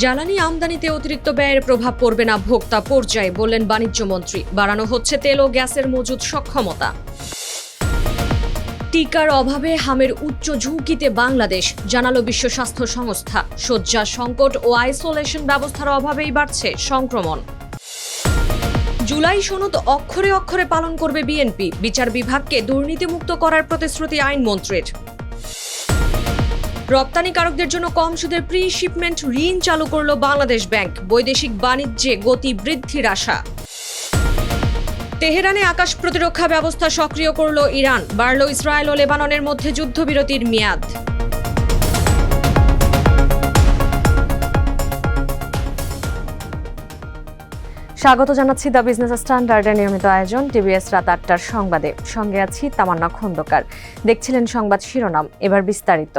জ্বালানি আমদানিতে অতিরিক্ত ব্যয়ের প্রভাব পড়বে না ভোক্তা পর্যায়ে, বললেন বাণিজ্যমন্ত্রী। বাড়ানো হচ্ছে তেল ও গ্যাসের মজুত সক্ষমতা। টিকার অভাবে হামের উচ্চ ঝুঁকিতে বাংলাদেশ, জানালো বিশ্ব স্বাস্থ্য সংস্থা। শয্যা সংকট ও আইসোলেশন ব্যবস্থার অভাবেই বাড়ছে সংক্রমণ। জুলাই সনদ অক্ষরে অক্ষরে পালন করবে বিএনপি, বিচার বিভাগকে দুর্নীতিমুক্ত করার প্রতিশ্রুতি আইনমন্ত্রীর। রপ্তানিকারকদের জন্য কম সুদের প্রি শিপমেন্ট ঋণ চালু করল বাংলাদেশ ব্যাংক, বৈদেশিক বাণিজ্যে গতি বৃদ্ধির আশা। তেহরানে আকাশ প্রতিরক্ষা ব্যবস্থা সক্রিয় করল ইরান, বাড়ল ইসরায়েল ও লেবাননের মধ্যে যুদ্ধবিরতির মেয়াদ। স্বাগত জানাচ্ছি দ্য বিজনেস স্ট্যান্ডার্ডের নিয়মিত আয়োজন টিভিএস রাত ৮টার সংবাদে। সঙ্গে আছি তামান্না খন্দকার। দেখছিলেন সংবাদ শিরোনাম, এবার বিস্তারিত।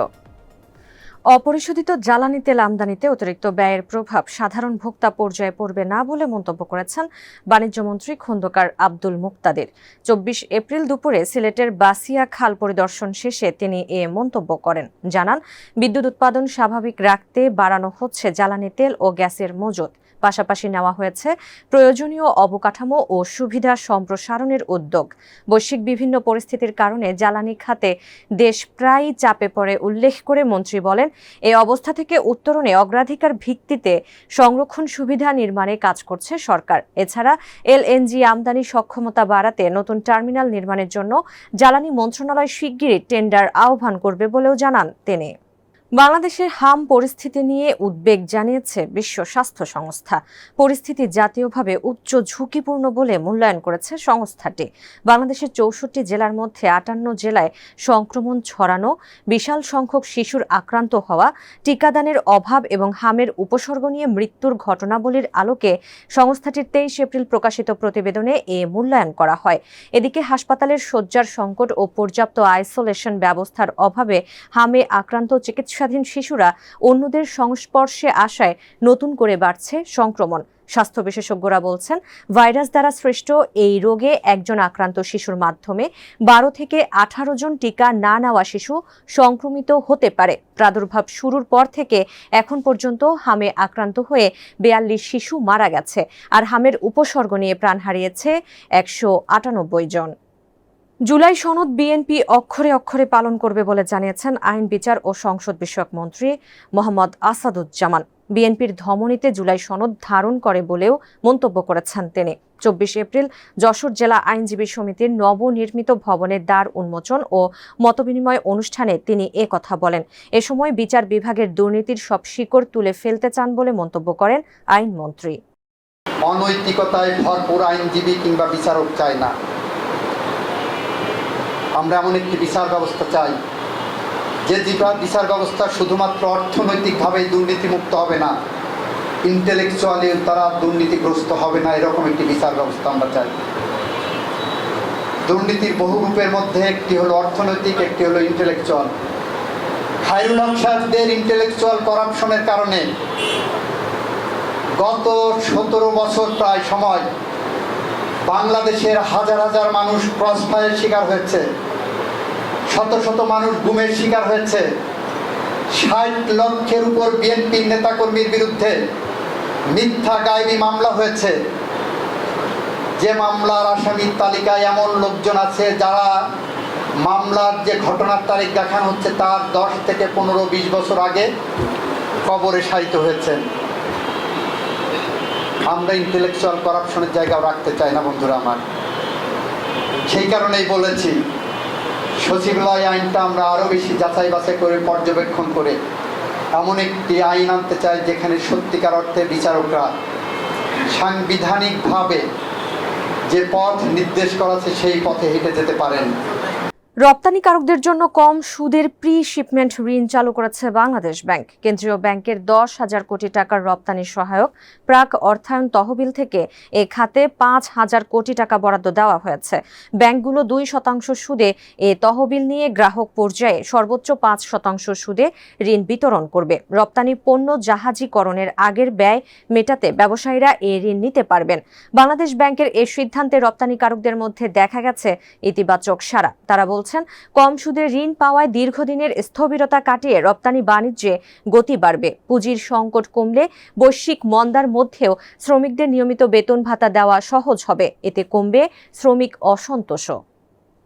অপরিশোধিত জ্বালানি তেল আমদানিতে অতিরিক্ত ব্যয়ের প্রভাব সাধারণ ভোক্তা পর্যায়ে পড়বে না বলে মন্তব্য করেছেন বাণিজ্যমন্ত্রী খন্দকার আব্দুল মুক্তাদির। ২৪ এপ্রিল দুপুরে সিলেটের বাসিয়া খাল পরিদর্শন শেষে তিনি এ মন্তব্য করেন। জানান, বিদ্যুৎ উৎপাদন স্বাভাবিক রাখতে বাড়ানো হচ্ছে জ্বালানি তেল ও গ্যাসের মজুত। পাশাপাশি নেওয়া হয়েছে প্রয়োজনীয় অবকাঠামো ও সুবিধা সম্প্রসারণের উদ্যোগ। বৈশ্বিক বিভিন্ন পরিস্থিতির কারণে জ্বালানি খাতে দেশ প্রায়ই চাপে পড়ে উল্লেখ করে মন্ত্রী বলেন, এই অবস্থা থেকে উত্তরণে অগ্রাধিকার ভিত্তিতে সংরক্ষণ সুবিধা নির্মাণে কাজ করছে সরকার। এছাড়া এলএনজি আমদানি সক্ষমতা বাড়াতে নতুন টার্মিনাল নির্মাণের জন্য জ্বালানি মন্ত্রণালয় শিগগিরই টেন্ডার আহ্বান করবে বলেও জানান তিনি। বাংলাদেশের হাম পরিস্থিতি নিয়ে উদ্বেগ জানিয়েছে বিশ্ব স্বাস্থ্য সংস্থা। পরিস্থিতি জাতীয়ভাবে উচ্চ ঝুঁকিপূর্ণ বলে মূল্যায়ন করেছে সংস্থাটি। বাংলাদেশের ৬৪ জেলার মধ্যে ৫৮ জেলায় সংক্রমণ ছড়ানো, বিশাল সংখ্যক শিশুর আক্রান্ত হওয়া, টিকাদানের অভাব এবং হামের উপসর্গ নিয়ে মৃত্যুর ঘটনাবলীর আলোকে সংস্থাটির ২৩ এপ্রিল প্রকাশিত প্রতিবেদনে এ মূল্যায়ন করা হয়। এদিকে হাসপাতালের শয্যার সংকট ও পর্যাপ্ত আইসোলেশন ব্যবস্থার অভাবে হামে আক্রান্ত চিকিৎসাধীন শিশুরা অন্যদের সংস্পর্শে আসায় নতুন করে বাড়ছে সংক্রমণ। স্বাস্থ্য বিশেষজ্ঞরা বলছেন, ভাইরাস দ্বারা সৃষ্ট এই রোগে একজন আক্রান্ত শিশুর মাধ্যমে ১২ থেকে ১৮ জন টিকা না নেওয়া শিশু সংক্রমিত হতে পারে। প্রাদুর্ভাব শুরুর পর থেকে এখন পর্যন্ত হামে আক্রান্ত হয়ে ৪২ শিশু মারা গেছে, আর হামের উপসর্গ নিয়ে প্রাণ হারিয়েছে ১৯৮ জন। জুলাই সনদ বিএনপি অক্ষরে অক্ষরে পালন করবে বলে জানিয়েছেন আইন, বিচার ও সংসদ বিষয়ক মন্ত্রী মোহাম্মদ আসাদুজ্জামান। বিএনপির ধমনীতে জুলাই সনদ ধারণ করে বলেও মন্তব্য করেছেন তিনি। ২৪ এপ্রিল যশোর জেলা আইনজীবী সমিতির নবনির্মিত ভবনের দ্বার উন্মোচন ও মতবিনিময় অনুষ্ঠানে তিনি এ কথা বলেন। এ সময় বিচার বিভাগের দুর্নীতির সব শিকড় তুলে ফেলতে চান বলে মন্তব্য করেন আইনমন্ত্রী। অনৈতিকতায় ভরপুর আইনজীবী কিংবা বিচারক চাই না, আমরা এমন একটি বিচার ব্যবস্থা চাই যে বিচার ব্যবস্থা শুধুমাত্র অর্থনৈতিকভাবেই দুর্নীতিমুক্ত হবে না, ইন্টেলেকচুয়ালি তারা দুর্নীতিগ্রস্ত হবে না, এরকম একটি বিচার ব্যবস্থা আমরা চাই। দুর্নীতির বহু রূপের মধ্যে একটি হলো অর্থনৈতিক, একটি হলো ইন্টেলেকচুয়াল। খায়রুল হক সাহেবদের ইন্টেলেকচুয়াল করাপশনের কারণে গত ১৭ বছর প্রায় সময় বাংলাদেশের হাজার হাজার মানুষ ক্রসফায়ারের শিকার হয়েছে, শত শত মানুষ গুমের শিকার হয়েছে। ৬০ লক্ষের উপর বিএনপির নেতাকর্মীর বিরুদ্ধে মিথ্যা গায়েবী মামলা হয়েছে, যে মামলার আসামির তালিকায় এমন লোকজন আছে যারা মামলার যে ঘটনার তারিখ দেখানো হচ্ছে তার ১০ থেকে ১৫-২০ বছর আগে কবরে শায়িত হয়েছেন। আমরা ইন্টেলেকচুয়াল করাপশনের জায়গাও রাখতে চাই না বন্ধুরা আমার। সেই কারণেই বলেছি, সচিবালয় আইনটা আমরা আরও বেশি যাচাই বাছাই করে পর্যবেক্ষণ করে এমন একটি আইন আনতে চাই যেখানে সত্যিকার অর্থে বিচারকরা সাংবিধানিকভাবে যে পথ নির্দেশ করা আছে সেই পথে হেঁটে যেতে পারেন। রপ্তানিকারকদের জন্য কম সুদের প্রি শিপমেন্ট ঋণ চালু করেছে বাংলাদেশ ব্যাংক। কেন্দ্রীয় ব্যাংকের ১০,০০০ কোটি টাকার রপ্তানি সহায়ক প্রাক অর্থায়ন তহবিল থেকে এ খাতে ৫,০০০ কোটি টাকা বরাদ্দ দেওয়া হয়েছে। ব্যাংকগুলো ২% সুদে এ তহবিল নিয়ে গ্রাহক পর্যায়ে সর্বোচ্চ ৫% সুদে ঋণ বিতরণ করবে। রপ্তানি পণ্য জাহাজীকরণের আগের ব্যয় মেটাতে ব্যবসায়ীরা এ ঋণ নিতে পারবেন। বাংলাদেশ ব্যাংকের এ সিদ্ধান্তে রপ্তানিকারকদের মধ্যে দেখা গেছে ইতিবাচক সাড়া। তারা বলছেন, বলছেন, কম সুদে ঋণ পাওয়ায় দীর্ঘদিনের স্থবিরতা কাটিয়ে রপ্তানি বাণিজ্যে গতি বাড়বে। পুঁজির সংকট কমলে বৈশ্বিক মন্দার মধ্যেও শ্রমিকদের নিয়মিত বেতন ভাতা দেওয়া সহজ হবে। এতে কমবে শ্রমিক অসন্তোষও।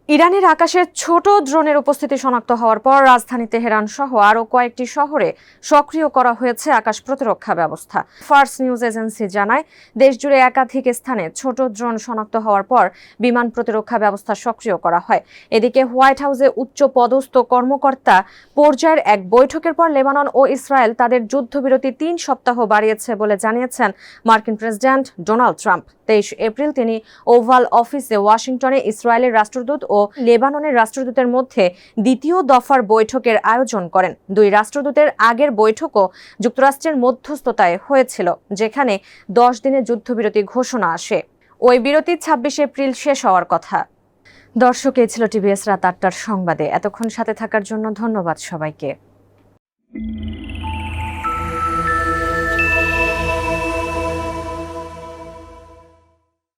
ইরানের আকাশে ছোট ড্রোনের উপস্থিতি শনাক্ত হওয়ার পর রাজধানী তেহরান সহ আরও কয়েকটি শহরে সক্রিয় করা হয়েছে আকাশ প্রতিরক্ষা ব্যবস্থা। ফার্স নিউজ এজেন্সি জানায়, দেশজুড়ে একাধিক স্থানে ছোট ড্রোন শনাক্ত হওয়ার পর বিমান প্রতিরক্ষা ব্যবস্থা সক্রিয় করা হয়। এদিকে হোয়াইট হাউসে উচ্চ পদস্থ কর্মকর্তা পর্যায়ের এক বৈঠকের পর লেবানন ও ইসরায়েল তাদের যুদ্ধবিরতি 3 সপ্তাহ বাড়িয়েছে বলে জানিয়েছেন মার্কিন প্রেসিডেন্ট ডোনাল্ড ট্রাম্প। 23 এপ্রিল তিনি ওভাল অফিসে ওয়াশিংটনে ইসরায়েলের রাষ্ট্রদূত ও লেবাননের রাষ্ট্রদূতের মধ্যে দ্বিতীয় দফার বৈঠকের আয়োজন করেন। দুই রাষ্ট্রদূতের আগের বৈঠকও যুক্তরাষ্ট্রের মধ্যস্থতায় হয়েছিল, যেখানে 10 দিনের যুদ্ধবিরতি ঘোষণা আসে। ওই বিরতি 26 এপ্রিল শেষ হওয়ার কথা। দর্শক, এই ছিল টিভিএস রাত 8টার সংবাদে। এতক্ষণ সাথে থাকার জন্য ধন্যবাদ সবাইকে।